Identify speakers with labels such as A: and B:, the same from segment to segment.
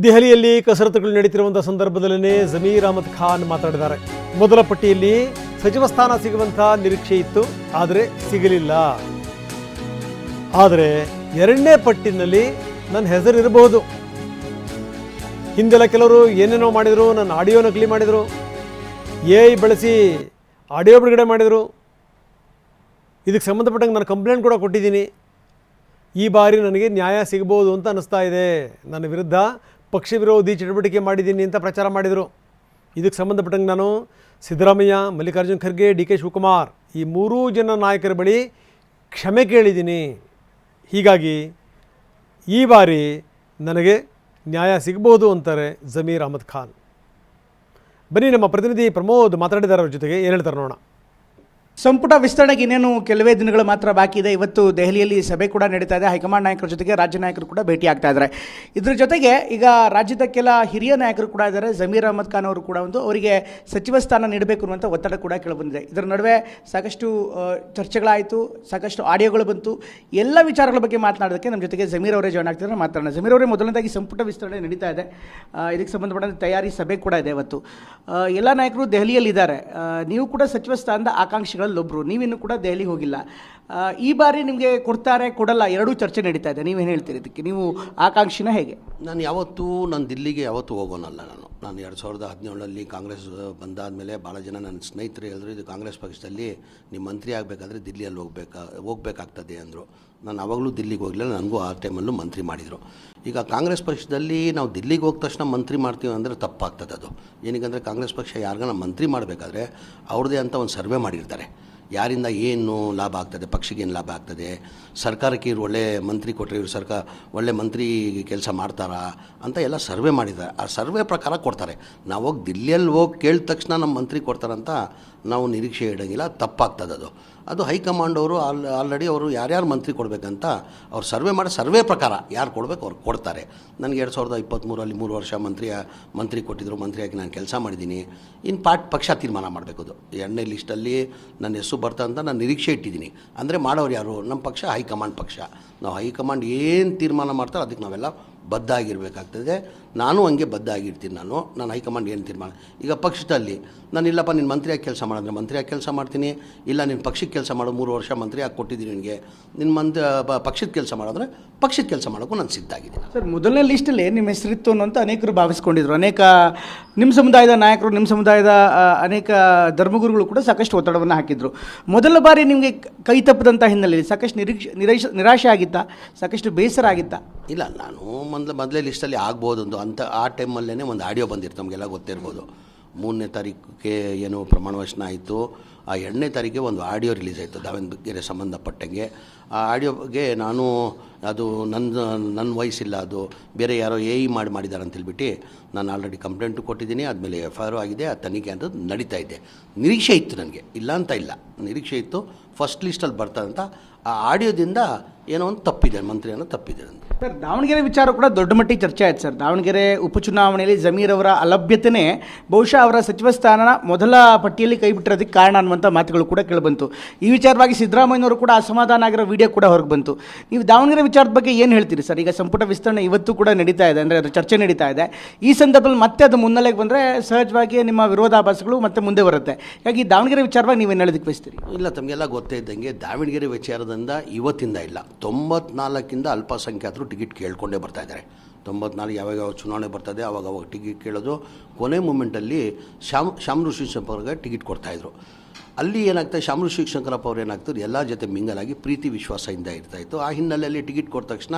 A: ದೆಹಲಿಯಲ್ಲಿ ಕಸರತ್ತುಗಳು ನಡೀತಿರುವಂಥ ಸಂದರ್ಭದಲ್ಲೇ ಜಮೀರ್ ಅಹಮದ್ ಖಾನ್ ಮಾತಾಡಿದ್ದಾರೆ. ಮೊದಲ ಪಟ್ಟಿಯಲ್ಲಿ ಸಚಿವ ಸ್ಥಾನ ಸಿಗುವಂಥ ನಿರೀಕ್ಷೆ ಇತ್ತು, ಆದರೆ ಸಿಗಲಿಲ್ಲ. ಆದರೆ ಎರಡನೇ ಪಟ್ಟಿನಲ್ಲಿ ನನ್ನ ಹೆಸರು ಇರಬಹುದು. ಹಿಂದೆಲ್ಲ ಕೆಲವರು ಏನೇನೋ ಮಾಡಿದರು, ನನ್ನ ಆಡಿಯೋ ನಕಲಿ ಮಾಡಿದರು, AI ಬಳಸಿ ಆಡಿಯೋ ಬಿಡುಗಡೆ ಮಾಡಿದರು. ಇದಕ್ಕೆ ಸಂಬಂಧಪಟ್ಟಂಗೆ ನಾನು ಕಂಪ್ಲೇಂಟ್ ಕೂಡ ಕೊಟ್ಟಿದ್ದೀನಿ. ಈ ಬಾರಿ ನನಗೆ ನ್ಯಾಯ ಸಿಗಬಹುದು ಅಂತ ಅನ್ನಿಸ್ತಾ ಇದೆ. ನನ್ನ ವಿರುದ್ಧ ಪಕ್ಷ ವಿರೋಧಿ ಚಟುವಟಿಕೆ ಮಾಡಿದ್ದೀನಿ ಅಂತ ಪ್ರಚಾರ ಮಾಡಿದರು. ಇದಕ್ಕೆ ಸಂಬಂಧಪಟ್ಟಂಗೆ ನಾನು ಸಿದ್ದರಾಮಯ್ಯ, ಮಲ್ಲಿಕಾರ್ಜುನ್ ಖರ್ಗೆ, DK ಶಿವಕುಮಾರ್ ಈ ಮೂರೂ ಜನ ನಾಯಕರ ಬಳಿ ಕ್ಷಮೆ ಕೇಳಿದ್ದೀನಿ. ಹೀಗಾಗಿ ಈ ಬಾರಿ ನನಗೆ ನ್ಯಾಯ ಸಿಗಬಹುದು ಅಂತಾರೆ ಜಮೀರ್ ಅಹಮದ್ ಖಾನ್. ಬನ್ನಿ ನಮ್ಮ ಪ್ರತಿನಿಧಿ ಪ್ರಮೋದ್ ಮಾತಾಡಿದ್ದಾರೆ, ಅವ್ರ ಜೊತೆಗೆ ಏನು ಹೇಳ್ತಾರೆ ನೋಡೋಣ.
B: ಸಂಪುಟ ವಿಸ್ತರಣೆಗೆ ಇನ್ನೇನು ಕೆಲವೇ ದಿನಗಳು ಮಾತ್ರ ಬಾಕಿ ಇದೆ. ಇವತ್ತು ದೆಹಲಿಯಲ್ಲಿ ಸಭೆ ಕೂಡ ನಡೀತಾ ಇದೆ. ಹೈಕಮಾಂಡ್ ನಾಯಕರ ಜೊತೆಗೆ ರಾಜ್ಯ ನಾಯಕರು ಕೂಡ ಭೇಟಿ ಆಗ್ತಾ ಇದ್ದಾರೆ. ಇದ್ರ ಜೊತೆಗೆ ಈಗ ರಾಜ್ಯದ ಕೆಲ ಹಿರಿಯ ನಾಯಕರು ಕೂಡ ಇದ್ದಾರೆ. ಜಮೀರ್ ಅಹಮದ್ ಖಾನ್ ಅವರು ಕೂಡ ಅವರಿಗೆ ಸಚಿವ ಸ್ಥಾನ ನೀಡಬೇಕು ಅನ್ನುವಂಥ ಒತ್ತಡ ಕೂಡ ಕೇಳಿಬಂದಿದೆ. ಇದರ ನಡುವೆ ಸಾಕಷ್ಟು ಚರ್ಚೆಗಳಾಯಿತು, ಸಾಕಷ್ಟು ಆಡಿಯೋಗಳು ಬಂತು. ಎಲ್ಲ ವಿಚಾರಗಳ ಬಗ್ಗೆ ಮಾತನಾಡೋದಕ್ಕೆ ನಮ್ಮ ಜೊತೆಗೆ ಜಮೀರ್ ಅವರೇ ಜಾಯ್ನ್ ಆಗ್ತಿದ್ದಾರೆ. ಮಾತಾಡೋಣ. ಜಮೀರ್ ಅವರೇ, ಮೊದಲನೇದಾಗಿ ಸಂಪುಟ ವಿಸ್ತರಣೆ ನಡೀತಾ ಇದೆ. ಇದಕ್ಕೆ ಸಂಬಂಧಪಟ್ಟಂತೆ ತಯಾರಿ ಸಭೆ ಕೂಡ ಇದೆ ಇವತ್ತು. ಎಲ್ಲ ನಾಯಕರು ದೆಹಲಿಯಲ್ಲಿದ್ದಾರೆ. ನೀವು ಕೂಡ ಸಚಿವ ಸ್ಥಾನದ ಆಕಾಂಕ್ಷಿಗಳು ಒಬ್ಬರು, ನೀವಿನ್ನೂ ಕೂಡ ದೆಹಲಿಗೆ ಹೋಗಿಲ್ಲ. ಈ ಬಾರಿ ನಿಮಗೆ ಕೊಡ್ತಾರೆ ಕೊಡಲ್ಲ ಎರಡೂ ಚರ್ಚೆ ನಡೀತಾ ಇದೆ. ನೀವೇನು ಹೇಳ್ತೀರಿ ಇದಕ್ಕೆ? ನೀವು ಆಕಾಂಕ್ಷಿನ ಹೇಗೆ?
C: ನಾನು ದಿಲ್ಲಿಗೆ ಯಾವತ್ತೂ ಹೋಗೋನಲ್ಲ. ನಾನು 2017 ಕಾಂಗ್ರೆಸ್ ಬಂದಾದಮೇಲೆ ಭಾಳ ಜನ ನನ್ನ ಸ್ನೇಹಿತರು ಹೇಳಿದ್ರು, ಇದು ಕಾಂಗ್ರೆಸ್ ಪಕ್ಷದಲ್ಲಿ ನೀವು ಮಂತ್ರಿ ಆಗಬೇಕಾದ್ರೆ ದಿಲ್ಲಿಯಲ್ಲಿ ಹೋಗಬೇಕಾಗ್ತದೆ ಅಂದರು. ನಾನು ಆವಾಗಲೂ ದಿಲ್ಲಿಗೆ ಹೋಗಲಿಲ್ಲ. ನನಗೂ ಆ ಟೈಮಲ್ಲೂ ಮಂತ್ರಿ ಮಾಡಿದರು. ಈಗ ಕಾಂಗ್ರೆಸ್ ಪಕ್ಷದಲ್ಲಿ ನಾವು ದಿಲ್ಲಿಗೆ ಹೋದ ತಕ್ಷಣ ಮಂತ್ರಿ ಮಾಡ್ತೀವಿ ಅಂದರೆ ತಪ್ಪಾಗ್ತದೆ. ಅದು ಏನಕ್ಕೆ ಕಾಂಗ್ರೆಸ್ ಪಕ್ಷ ಯಾರಿಗಾನ ಮಂತ್ರಿ ಮಾಡಬೇಕಾದ್ರೆ ಅವ್ರದ್ದೇ ಅಂತ ಒಂದು ಸರ್ವೆ ಮಾಡಿರ್ತಾರೆ. ಯಾರಿಂದ ಏನು ಲಾಭ ಆಗ್ತದೆ, ಪಕ್ಷಕ್ಕೆ ಏನು ಲಾಭ ಆಗ್ತದೆ, ಸರ್ಕಾರಕ್ಕೆ ಇವರು ಒಳ್ಳೆ ಮಂತ್ರಿ ಕೊಟ್ಟರೆ ಇವರು ಒಳ್ಳೆ ಮಂತ್ರಿ ಕೆಲಸ ಮಾಡ್ತಾರಾ ಅಂತ ಎಲ್ಲ ಸರ್ವೆ ಮಾಡಿದ್ದಾರೆ. ಆ ಸರ್ವೆ ಪ್ರಕಾರ ಕೊಡ್ತಾರೆ. ನಾವು ಹೋಗಿ ದಿಲ್ಲಿಯಲ್ಲಿ ಹೋಗಿ ಕೇಳಿದ ತಕ್ಷಣ ನಮ್ಮ ಮಂತ್ರಿ ಕೊಡ್ತಾರಂತ ನಾವು ನಿರೀಕ್ಷೆ ಇಡೋಂಗಿಲ್ಲ. ತಪ್ಪಾಗ್ತದೆ ಅದು ಹೈಕಮಾಂಡ್ ಅವರು ಆಲ್ರೆಡಿ ಅವರು ಯಾರ್ಯಾರು ಮಂತ್ರಿ ಕೊಡಬೇಕಂತ ಅವ್ರು ಸರ್ವೆ ಪ್ರಕಾರ ಯಾರು ಕೊಡಬೇಕು ಅವ್ರು ಕೊಡ್ತಾರೆ. ನನಗೆ 2023 3 ವರ್ಷ ಮಂತ್ರಿ ಕೊಟ್ಟಿದ್ದರು. ಮಂತ್ರಿಯಾಗಿ ನಾನು ಕೆಲಸ ಮಾಡಿದ್ದೀನಿ. ಇನ್ನು ಪಕ್ಷ ತೀರ್ಮಾನ ಮಾಡಬೇಕು. ಅದು ಎರಡನೇ ಲಿಸ್ಟಲ್ಲಿ ನನ್ನ ಹೆಸರು ಬರ್ತಾ ಅಂತ ನಾನು ನಿರೀಕ್ಷೆ ಇಟ್ಟಿದ್ದೀನಿ. ಅಂದರೆ ಮಾಡೋರು ಯಾರು? ನಮ್ಮ ಪಕ್ಷ ಹೈಕಮಾಂಡ್ ಪಕ್ಷ. ನಾವು ಹೈಕಮಾಂಡ್ ಏನು ತೀರ್ಮಾನ ಮಾಡ್ತಾರೆ ಅದಕ್ಕೆ ನಾವೆಲ್ಲ ಬದ್ಧ ಆಗಿರಬೇಕಾಗ್ತದೆ. ನಾನು ಹಂಗೆ ಬದ್ಧ ಆಗಿರ್ತೀನಿ. ನಾನು ಹೈಕಮಾಂಡ್ ಏನು ತೀರ್ಮಾನ. ಈಗ ಪಕ್ಷದಲ್ಲಿ ನಾನು ಇಲ್ಲಪ್ಪ ನೀನು ಮಂತ್ರಿಯಾಗಿ ಕೆಲಸ ಮಾಡಿದ್ರೆ ಮಂತ್ರಿಯಾಗಿ ಕೆಲಸ ಮಾಡ್ತೀನಿ, ಇಲ್ಲ ನೀನು ಪಕ್ಷಕ್ಕೆ ಕೆಲಸ ಮಾಡು, 3 ವರ್ಷ ಮಂತ್ರಿಯಾಗಿ ಕೊಟ್ಟಿದ್ದೀನಿ ನಿನಗೆ, ನಿನ್ನ ಪಕ್ಷದ ಕೆಲಸ ಮಾಡಿದ್ರೆ ಪಕ್ಷದ ಕೆಲಸ ಮಾಡೋಕ್ಕೂ ನಾನು ಸಿದ್ಧಾಗಿದ್ದೀನಿ.
B: ಸರ್, ಮೊದಲನೇ ಲಿಸ್ಟಲ್ಲಿ ನಿಮ್ಮ ಹೆಸರಿತ್ತು ಅನ್ನೋಂಥ ಅನೇಕರು ಭಾವಿಸ್ಕೊಂಡಿದ್ರು. ಅನೇಕ ನಿಮ್ಮ ಸಮುದಾಯದ ನಾಯಕರು, ನಿಮ್ಮ ಸಮುದಾಯದ ಅನೇಕ ಧರ್ಮಗುರುಗಳು ಕೂಡ ಸಾಕಷ್ಟು ಒತ್ತಡವನ್ನು ಹಾಕಿದ್ರು. ಮೊದಲ ಬಾರಿ ನಿಮಗೆ ಕೈ ತಪ್ಪದಂಥ ಹಿನ್ನೆಲೆಯಲ್ಲಿ ಸಾಕಷ್ಟು ನಿರಾಶೆ ಆಗಿತ್ತಾ? ಸಾಕಷ್ಟು ಬೇಸರ ಆಗಿತ್ತಾ?
C: ಇಲ್ಲ, ನಾನು ಮೊದಲೇ ಲಿಸ್ಟಲ್ಲಿ ಆಗ್ಬೋದು ಅಂತ ಆ ಟೈಮಲ್ಲೇ ಒಂದು ಆಡಿಯೋ ಬಂದಿತ್ತು. ನಮಗೆಲ್ಲ ಗೊತ್ತಿರ್ಬೋದು. 3ನೇ ತಾರೀಕಿಗೆ ಏನು ಪ್ರಮಾಣ ವಚನ ಆಯಿತು. ಆ 2ನೇ ತಾರೀಕಿಗೆ ಒಂದು ಆಡಿಯೋ ರಿಲೀಸ್ ಆಯಿತು ದಾವಣಗೆರೆ ಸಂಬಂಧಪಟ್ಟಂಗೆ. ಆ ಆಡಿಯೋಗೆ ನಾನು ಅದು ನನ್ನ ವಯಸ್ಸಿಲ್ಲ, ಅದು ಬೇರೆ ಯಾರೋ AI ಮಾಡಿದ್ದಾರೆ ಅಂತೇಳ್ಬಿಟ್ಟು ನಾನು ಆಲ್ರೆಡಿ ಕಂಪ್ಲೇಂಟು ಕೊಟ್ಟಿದ್ದೀನಿ. ಆದಮೇಲೆ FIR ಆಗಿದೆ. ಆ ತನಿಖೆ ಅಂತ ನಡೀತಾ ಇದೆ. ನಿರೀಕ್ಷೆ ಇತ್ತು ನನಗೆ, ಇಲ್ಲ ಅಂತ ಇಲ್ಲ, ನಿರೀಕ್ಷೆ ಇತ್ತು ಫಸ್ಟ್ ಲಿಸ್ಟಲ್ಲಿ ಬರ್ತಾರಂತ. ಆ ಆಡಿಯೋದಿಂದ ಏನೋ ಒಂದು ತಪ್ಪಿದೆ, ಮಂತ್ರಿ ಅನ್ನೋ ತಪ್ಪಿದೆ ಅಂತ.
B: ಸರ್, ದಾವಣಗೆರೆ ವಿಚಾರ ಕೂಡ ದೊಡ್ಡ ಮಟ್ಟಿಗೆ ಚರ್ಚೆ ಆಯ್ತು ಸರ್. ದಾವಣಗೆರೆ ಉಪಚುನಾವಣೆಯಲ್ಲಿ ಜಮೀರ್ ಅವರ ಅಲಭ್ಯತೆಯೇ ಬಹುಶಃ ಅವರ ಸಚಿವ ಸ್ಥಾನ ಮೊದಲ ಪಟ್ಟಿಯಲ್ಲಿ ಕೈ ಬಿಟ್ಟಿರೋದಕ್ಕೆ ಕಾರಣ ಅನ್ನುವಂಥ ಮಾತುಗಳು ಕೂಡ ಕೇಳಿಬಂತು. ಈ ವಿಚಾರವಾಗಿ ಸಿದ್ದರಾಮಯ್ಯನವರು ಕೂಡ ಅಸಮಾಧಾನ ಆಗಿರೋ ವಿಡಿಯೋ ಕೂಡ ಹೊರಗೆ ಬಂತು. ನೀವು ದಾವಣಗೆರೆ ವಿಚಾರದ ಬಗ್ಗೆ ಏನು ಹೇಳ್ತೀರಿ ಸರ್? ಈಗ ಸಂಪುಟ ವಿಸ್ತರಣೆ ಇವತ್ತು ಕೂಡ ನಡೀತಾ ಇದೆ, ಅಂದರೆ ಅದು ಚರ್ಚೆ ನಡೀತಾ ಇದೆ. ಈ ಸಂದರ್ಭದಲ್ಲಿ ಮತ್ತೆ ಅದು ಮುನ್ನೆಲೆಗೆ ಬಂದರೆ ಸಹಜವಾಗಿ ನಿಮ್ಮ ವಿರೋಧಾಭಾಸಗಳು ಮತ್ತೆ ಮುಂದೆ ಬರುತ್ತೆ. ಹಾಗಾಗಿ ದಾವಣಗೆರೆ ವಿಚಾರವಾಗಿ ನೀವೇನು ಹೇಳೋದಕ್ಕೆ ಬಯಸ್ತೀರಿ?
C: ಇಲ್ಲ, ತಮಗೆಲ್ಲ ಗೊತ್ತೇ ಇದ್ದಂಗೆ ದಾವಣಗೆರೆ ವಿಚಾರದಿಂದ ಇವತ್ತಿಂದ ಇಲ್ಲ, 94ರಿಂದ ಅಲ್ಪಸಂಖ್ಯಾತರು ಟಿಕೆಟ್ ಕೇಳ್ಕೊಂಡೇ ಬರ್ತಾ ಇದ್ದಾರೆ. 94 ಯಾವಾಗ ಚುನಾವಣೆ ಬರ್ತದೆ ಅವಾಗ ಟಿಕೆಟ್ ಕೇಳೋದು. ಕೊನೆ ಮೂಮೆಂಟಲ್ಲಿ ಶಾಮರು ಶಿವಶಂಕರ್ಗೆ ಟಿಕೆಟ್ ಕೊಡ್ತಾಯಿದ್ರು. ಅಲ್ಲಿ ಏನಾಗ್ತದೆ, ಶಾಮರು ಶಿವಶಂಕರಪ್ಪ ಅವ್ರು ಏನಾಗ್ತದೆ, ಎಲ್ಲ ಜೊತೆ ಮಿಂಗಲಾಗಿ ಪ್ರೀತಿ ವಿಶ್ವಾಸದಿಂದ ಇರ್ತಾಯಿತ್ತು. ಆ ಹಿನ್ನೆಲೆಯಲ್ಲಿ ಟಿಕೆಟ್ ಕೊಟ್ಟ ತಕ್ಷಣ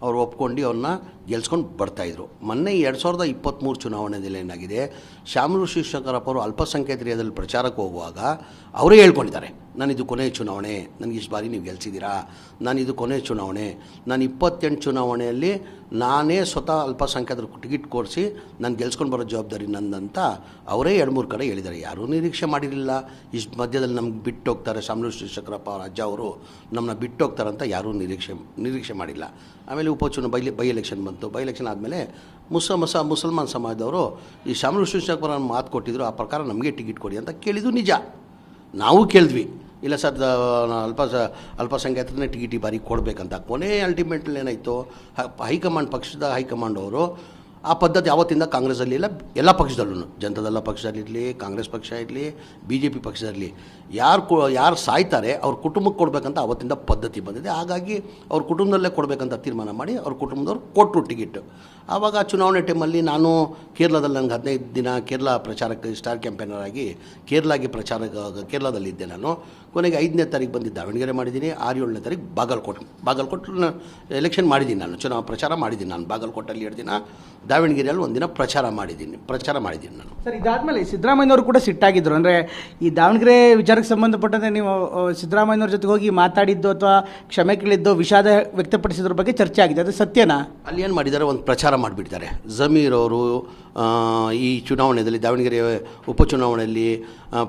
C: ಅವ್ರು ಒಪ್ಕೊಂಡು ಅವ್ರನ್ನ ಗೆಲ್ಸ್ಕೊಂಡು ಬರ್ತಾಯಿದ್ರು. ಮೊನ್ನೆ 2023 ಚುನಾವಣೆಯಲ್ಲಿ ಏನಾಗಿದೆ, ಶಾಮರು ಶಿವಶಂಕರಪ್ಪ ಅವರು ಅಲ್ಪಸಂಖ್ಯಾತ ಏರಿಯಾದಲ್ಲಿ ಪ್ರಚಾರಕ್ಕೆ ಹೋಗುವಾಗ ಅವರೇ ಹೇಳ್ಕೊಂಡಿದ್ದಾರೆ, ನಾನಿದು ಕೊನೆಯ ಚುನಾವಣೆ, ನನಗೆ ಇಷ್ಟು ಬಾರಿ ನೀವು ಗೆಲ್ಸಿದ್ದೀರಾ, ನಾನಿದು ಕೊನೆಯ ಚುನಾವಣೆ, ನಾನು 28 ಚುನಾವಣೆಯಲ್ಲಿ ನಾನೇ ಸ್ವತಃ ಅಲ್ಪಸಂಖ್ಯಾತರು ಟಿಕೆಟ್ ಕೊಡಿಸಿ ನಾನು ಗೆಲ್ಸ್ಕೊಂಡು ಬರೋ ಜವಾಬ್ದಾರಿ ನಂದಂತ ಅವರೇ 2-3 ಕಡೆ ಹೇಳಿದ್ದಾರೆ. ಯಾರೂ ನಿರೀಕ್ಷೆ ಮಾಡಿರಲಿಲ್ಲ ಇಷ್ಟು ಮಧ್ಯದಲ್ಲಿ ನಮ್ಗೆ ಬಿಟ್ಟು ಹೋಗ್ತಾರೆ, ಶಾಮರು ಶಿವಶಂಕರಪ್ಪ ಅವ್ರ ಅಜ್ಜ ಅವರು ನಮ್ಮನ್ನ ಬಿಟ್ಟು ಹೋಗ್ತಾರಂತ ಯಾರೂ ನಿರೀಕ್ಷೆ ಮಾಡಿಲ್ಲ. ಆಮೇಲೆ ಬೈ ಎಲೆಕ್ಷನ್ ಬಂತು. ಬೈ ಎಲೆಕ್ಷನ್ ಆದಮೇಲೆ ಮುಸಲ್ಮಾನ್ ಸಮಾಜದವರು ಈ ಶಾಮರು ಶಿವಶಂಕರ ಮಾತು ಕೊಟ್ಟಿದ್ರು, ಆ ಪ್ರಕಾರ ನಮಗೆ ಟಿಕೆಟ್ ಕೊಡಿ ಅಂತ ಕೇಳಿದ್ದು ನಿಜ. ನಾವು ಕೇಳಿದ್ವಿ, ಇಲ್ಲ ಸರ್ ಅಲ್ಪಸಂಖ್ಯಾತರನ್ನೇ ಟಿಕೆಟ್ ಈ ಬಾರಿ ಕೊಡಬೇಕಂತ. ಕೊನೆ ಅಲ್ಟಿಮೇಟ್ಲಿ ಏನಾಯಿತು, ಪಕ್ಷದ ಹೈಕಮಾಂಡ್ ಅವರು ಆ ಪದ್ಧತಿ ಯಾವತ್ತಿಂದ ಕಾಂಗ್ರೆಸ್ಸಲ್ಲಿ ಇಲ್ಲ, ಎಲ್ಲ ಪಕ್ಷದಲ್ಲೂ, ಜನತಾದಳ ಪಕ್ಷದಲ್ಲಿರಲಿ, ಕಾಂಗ್ರೆಸ್ ಪಕ್ಷ ಇರಲಿ, BJP ಪಕ್ಷದಲ್ಲಿ ಯಾರು ಸಾಯ್ತಾರೆ ಅವ್ರ ಕುಟುಂಬಕ್ಕೆ ಕೊಡಬೇಕಂತ ಅವತ್ತಿಂದ ಪದ್ಧತಿ ಬಂದಿದೆ. ಹಾಗಾಗಿ ಅವ್ರ ಕುಟುಂಬದಲ್ಲೇ ಕೊಡಬೇಕಂತ ತೀರ್ಮಾನ ಮಾಡಿ ಅವ್ರ ಕುಟುಂಬದವ್ರು ಕೊಟ್ಟರು ಟಿಕೆಟ್. ಆವಾಗ ಚುನಾವಣೆ ಟೈಮಲ್ಲಿ ನಾನು ಕೇರಳದಲ್ಲಿ ನನಗೆ 15 ದಿನ ಕೇರಳ ಪ್ರಚಾರಕ್ಕೆ ಸ್ಟಾರ್ ಕ್ಯಾಂಪೇನರ್ ಆಗಿ ಕೇರಳದಲ್ಲಿದ್ದೆ. ನಾನು ಕೊನೆಗೆ 5ನೇ ತಾರೀಕು ಬಂದು ದಾವಣಗೆರೆ ಮಾಡಿದ್ದೀನಿ, 6-7ನೇ ತಾರೀಕು ಬಾಗಲಕೋಟೆ ಎಲೆಕ್ಷನ್ ಮಾಡಿದ್ದೀನಿ. ನಾನು ಪ್ರಚಾರ ಮಾಡಿದ್ದೀನಿ. ನಾನು ಬಾಗಲಕೋಟಲ್ಲಿ 2 ದಿನ, ದಾವಣಗೆರೆಯಲ್ಲಿ 1 ದಿನ ಪ್ರಚಾರ ಮಾಡಿದ್ದೀನಿ ನಾನು.
B: ಸರ್, ಇದಾದಮೇಲೆ ಸಿದ್ದರಾಮಯ್ಯನವರು ಕೂಡ ಸಿಟ್ಟಾಗಿದ್ದರು. ಅಂದರೆ ಈ ದಾವಣಗೆರೆ ವಿಚಾರಕ್ಕೆ ಸಂಬಂಧಪಟ್ಟಂತೆ ನೀವು ಸಿದ್ದರಾಮಯ್ಯನವ್ರ ಜೊತೆಗೆ ಹೋಗಿ ಮಾತಾಡಿದ್ದು ಅಥವಾ ಕ್ಷಮೆ ಕೇಳಿದ್ದು, ವಿಷಾದ ವ್ಯಕ್ತಪಡಿಸಿದ್ರ ಬಗ್ಗೆ ಚರ್ಚೆ ಆಗಿದೆ, ಅದು ಸತ್ಯನಾ?
C: ಅಲ್ಲಿ ಏನು ಮಾಡಿದ್ದಾರೆ, ಒಂದು ಪ್ರಚಾರ ಮಾಡಿಬಿಡ್ತಾರೆ. ಜಮೀರ್ ಅವರು ಈ ಚುನಾವಣೆಯಲ್ಲಿ, ದಾವಣಗೆರೆ ಉಪಚುನಾವಣೆಯಲ್ಲಿ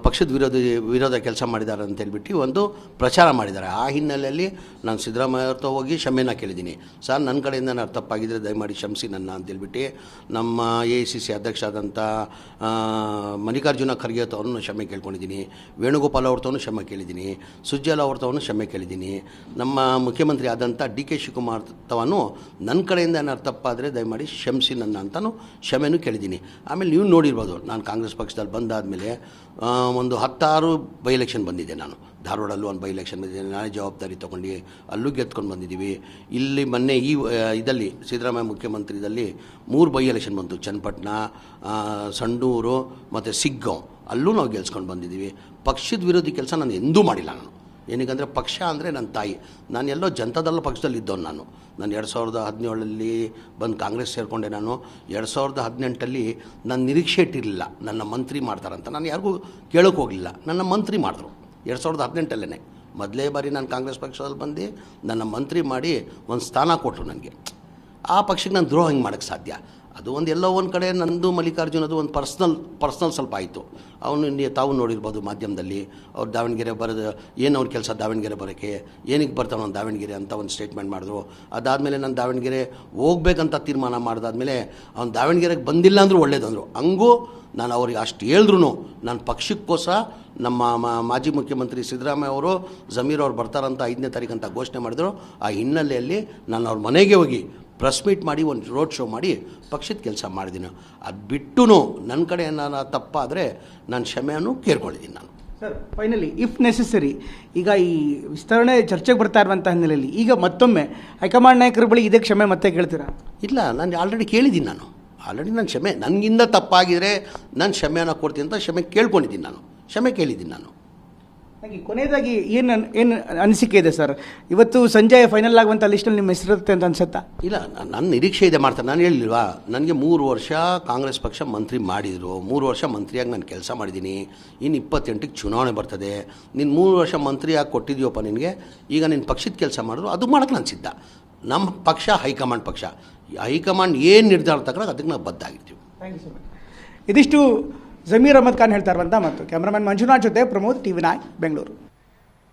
C: ಪಕ್ಷದ ವಿರೋಧ ಕೆಲಸ ಮಾಡಿದ್ದಾರೆ ಅಂತ ಹೇಳ್ಬಿಟ್ಟು ಒಂದು ಪ್ರಚಾರ ಮಾಡಿದ್ದಾರೆ. ಆ ಹಿನ್ನೆಲೆಯಲ್ಲಿ ನಾನು ಸಿದ್ದರಾಮಯ್ಯ ಅವ್ರ ಹೋಗಿ ಕ್ಷಮೆನ ಕೇಳಿದ್ದೀನಿ. ಸರ್, ನನ್ನ ಕಡೆಯಿಂದ ನಾನು ತಪ್ಪಾಗಿದ್ದರೆ ದಯಮಾಡಿ ಕ್ಷಮಿಸಿ ನನ್ನ ಅಂತೇಳ್ಬಿಟ್ಟು ನಮ್ಮ AICC ಅಧ್ಯಕ್ಷ ಆದಂಥ ಮಲ್ಲಿಕಾರ್ಜುನ ಖರ್ಗೆ ಅವ್ರನ್ನು ಕ್ಷಮೆ ಕೇಳ್ಕೊಂಡಿದ್ದೀನಿ, ವೇಣುಗೋಪಾಲ್ ಅವ್ರತವನು ಕ್ಷಮೆ ಕೇಳಿದ್ದೀನಿ, ಸುಜ್ಜಲ ಅವ್ರತವನು ಕ್ಷಮೆ ಕೇಳಿದ್ದೀನಿ, ನಮ್ಮ ಮುಖ್ಯಮಂತ್ರಿ ಆದಂಥ DK ಶಿವಕುಮಾರ್ ತವನು ನನ್ನ ಕಡೆಯಿಂದ ಏನಾರು ತಪ್ಪಾದರೆ ದಯಮಾಡಿ ಕ್ಷಮಿಸಿ ನನ್ನ ಅಂತಲೂ ಕ್ಷಮೆನೂ ಕೇಳಿದ್ದೀನಿ. ಆಮೇಲೆ ನೀವು ನೋಡಿರ್ಬೋದು, ನಾನು ಕಾಂಗ್ರೆಸ್ ಪಕ್ಷದಲ್ಲಿ ಬಂದಾದಮೇಲೆ ಒಂದು 16 ಬೈ ಎಲೆಕ್ಷನ್ ಬಂದಿದ್ದೆ. ನಾನು ಧಾರವಾಡಲ್ಲೂ ಒಂದು ಬೈ ಎಲೆಕ್ಷನ್ ಬಂದಿದ್ದೆ, ನಾನೇ ಜವಾಬ್ದಾರಿ ತೊಗೊಂಡು ಅಲ್ಲೂ ಗೆದ್ಕೊಂಡು ಬಂದಿದ್ದೀವಿ. ಇಲ್ಲಿ ಮೊನ್ನೆ ಇದರಲ್ಲಿ ಸಿದ್ದರಾಮಯ್ಯ ಮುಖ್ಯಮಂತ್ರಿದಲ್ಲಿ 3 ಬೈ ಎಲೆಕ್ಷನ್ ಬಂತು, ಚನ್ನಪಟ್ಟಣ, ಸಂಡೂರು ಮತ್ತು ಸಿಗ್ಗಾಂವ್, ಅಲ್ಲೂ ನಾವು ಗೆಲ್ಸ್ಕೊಂಡು ಬಂದಿದ್ದೀವಿ. ಪಕ್ಷದ ವಿರೋಧಿ ಕೆಲಸ ನಾನು ಎಂದೂ ಮಾಡಿಲ್ಲ. ನಾನು ಏನಕ್ಕಂದರೆ ಪಕ್ಷ ಅಂದರೆ ನನ್ನ ತಾಯಿ. ನಾನು ಎಲ್ಲೋ ಜನತಾದಳ ಪಕ್ಷದಲ್ಲಿ ಇದ್ದವನು. ನಾನು 2017 ಬಂದು ಕಾಂಗ್ರೆಸ್ ಸೇರಿಕೊಂಡೆ. ನಾನು 2018 ನನ್ನ ನಿರೀಕ್ಷೆ ಇಟ್ಟಿರಲಿಲ್ಲ ನನ್ನ ಮಂತ್ರಿ ಮಾಡ್ತಾರಂತ. ನಾನು ಯಾರಿಗೂ ಕೇಳೋಕೆ ಹೋಗಲಿಲ್ಲ, ನನ್ನ ಮಂತ್ರಿ ಮಾಡಿದ್ರು 2018 ಮೊದಲೇ ಬಾರಿ ನಾನು ಕಾಂಗ್ರೆಸ್ ಪಕ್ಷದಲ್ಲಿ ಬಂದು ನನ್ನ ಮಂತ್ರಿ ಮಾಡಿ ಒಂದು ಸ್ಥಾನ ಕೊಟ್ಟರು ನನಗೆ. ಆ ಪಕ್ಷಕ್ಕೆ ನಾನು ದ್ರೋಹ ಹೆಂಗೆ ಮಾಡೋಕ್ಕೆ ಸಾಧ್ಯ? ಅದು ಒಂದು ಎಲ್ಲೋ ಒಂದು ಕಡೆ ನಂದು ಮಲ್ಲಿಕಾರ್ಜುನದು ಒಂದು ಪರ್ಸ್ನಲ್ ಸ್ವಲ್ಪ ಆಯಿತು. ಅವನು ತಾವು ನೋಡಿರ್ಬೋದು ಮಾಧ್ಯಮದಲ್ಲಿ, ಅವ್ರು ದಾವಣಗೆರೆ ಬರೋದು ಏನು ಅವ್ರ ಕೆಲಸ, ದಾವಣಗೆರೆ ಬರೋಕ್ಕೆ ಏನಕ್ಕೆ ಬರ್ತಾನೆ ಅವ್ನು ದಾವಣಗೆರೆ ಅಂತ ಒಂದು ಸ್ಟೇಟ್ಮೆಂಟ್ ಮಾಡಿದ್ರು. ಅದಾದಮೇಲೆ ನಾನು ದಾವಣಗೆರೆ ಹೋಗ್ಬೇಕಂತ ತೀರ್ಮಾನ ಮಾಡಿದಾದ್ಮೇಲೆ ಅವ್ನು ದಾವಣಗೆರೆಗೆ ಬಂದಿಲ್ಲ ಅಂದರೂ ಒಳ್ಳೇದಂದರು. ಹಂಗೂ ನಾನು ಅವ್ರಿಗೆ ಅಷ್ಟು ಹೇಳಿದ್ರು ನಾನು ಪಕ್ಷಕ್ಕೋಸ್ಕರ ನಮ್ಮ ಮಾಜಿ ಮುಖ್ಯಮಂತ್ರಿ ಸಿದ್ದರಾಮಯ್ಯ ಅವರು ಜಮೀರ್ ಅವ್ರು ಬರ್ತಾರಂತ 5ನೇ ತಾರೀಕು ಅಂತ ಘೋಷಣೆ ಮಾಡಿದ್ರು. ಆ ಹಿನ್ನೆಲೆಯಲ್ಲಿ ನಾನು ಅವ್ರ ಮನೆಗೆ ಹೋಗಿ ಪ್ರೆಸ್ ಮೀಟ್ ಮಾಡಿ ಒಂದು ರೋಡ್ ಶೋ ಮಾಡಿ ಪಕ್ಷದ ಕೆಲಸ ಮಾಡಿದ್ದೀನಿ. ಅದು ಬಿಟ್ಟು ನನ್ನ ಕಡೆ ಏನಾರ ತಪ್ಪಾದರೆ ನಾನು ಕ್ಷಮೆಯನ್ನು ಕೇಳ್ಕೊಂಡಿದ್ದೀನಿ. ನಾನು
B: ಸರ್, ಫೈನಲಿ ಇಫ್ ನೆಸೆಸರಿ, ಈಗ ಈ ವಿಸ್ತರಣೆ ಚರ್ಚೆಗೆ ಬರ್ತಾ ಇರುವಂಥ ಹಿನ್ನೆಲೆಯಲ್ಲಿ ಈಗ ಮತ್ತೊಮ್ಮೆ ಹೈಕಮಾಂಡ್ ನಾಯಕರ ಬಳಿ ಇದೇ ಕ್ಷಮೆ ಮತ್ತೆ ಕೇಳ್ತೀರಾ?
C: ಇಲ್ಲ, ನಾನು ಆಲ್ರೆಡಿ ಕೇಳಿದ್ದೀನಿ. ನಾನು ಕ್ಷಮೆ, ನನಗಿಂದ ತಪ್ಪಾಗಿದ್ರೆ ನಾನು ಕ್ಷಮೆಯನ್ನು ಕೊಡ್ತೀನಿ ಅಂತ ಕ್ಷಮೆ ಕೇಳ್ಕೊಂಡಿದ್ದೀನಿ. ನಾನು ಕ್ಷಮೆ ಕೇಳಿದ್ದೀನಿ. ನಾನು
B: ಹಾಗೆ ಕೊನೆಯದಾಗಿ ಏನು ಅನಿಸಿಕೆ ಇದೆ ಸರ್, ಇವತ್ತು ಸಂಜೆ ಫೈನಲ್ ಆಗುವಂಥ ಲಿಸ್ಟಲ್ಲಿ ನಿಮ್ಮ ಹೆಸರಿರುತ್ತೆ ಅಂತ ಅನ್ಸುತ್ತಾ? ಇಲ್ಲ,
C: ನನ್ನ ನಿರೀಕ್ಷೆ ಇದೆ ಮಾಡ್ತಾರೆ. ನಾನು ಹೇಳಿಲ್ವಾ, ನನಗೆ 3 ವರ್ಷ ಕಾಂಗ್ರೆಸ್ ಪಕ್ಷ ಮಂತ್ರಿ ಮಾಡಿದರು, 3 ವರ್ಷ ಮಂತ್ರಿಯಾಗಿ ನಾನು ಕೆಲಸ ಮಾಡಿದ್ದೀನಿ. ಇನ್ನು 28ಕ್ಕೆ ಚುನಾವಣೆ ಬರ್ತದೆ. ನೀನು 3 ವರ್ಷ ಮಂತ್ರಿಯಾಗಿ ಕೊಟ್ಟಿದ್ದೀವಪ್ಪ ನಿನಗೆ, ಈಗ ನಿನ್ನ ಪಕ್ಷದ ಕೆಲಸ ಮಾಡಿದ್ರು ಅದು ಮಾಡೋಕ್ಕೆ ನಾನು ಸಿದ್ಧ. ನಮ್ಮ ಪಕ್ಷ ಹೈಕಮಾಂಡ್ ಪಕ್ಷ, ಹೈಕಮಾಂಡ್ ಏನು ನಿರ್ಧಾರ ತಗೊಳ್ಳೋಕೆ ಅದಕ್ಕೆ ನಾವು ಬದ್ಧಾಗಿರ್ತೀವಿ.
B: Thank you so much. ಇದಿಷ್ಟು ಜಮೀರ್ ಅಹಮದ್ ಖಾನ್ ಹೇಳ್ತಾ ಇರುವಂಥ ಮತ್ತು ಕ್ಯಾಮ್ರಾಮನ್ ಮಂಜುನಾಥ್ ಜೊತೆ ಪ್ರಮೋದ್, TV9 ಬೆಂಗಳೂರು.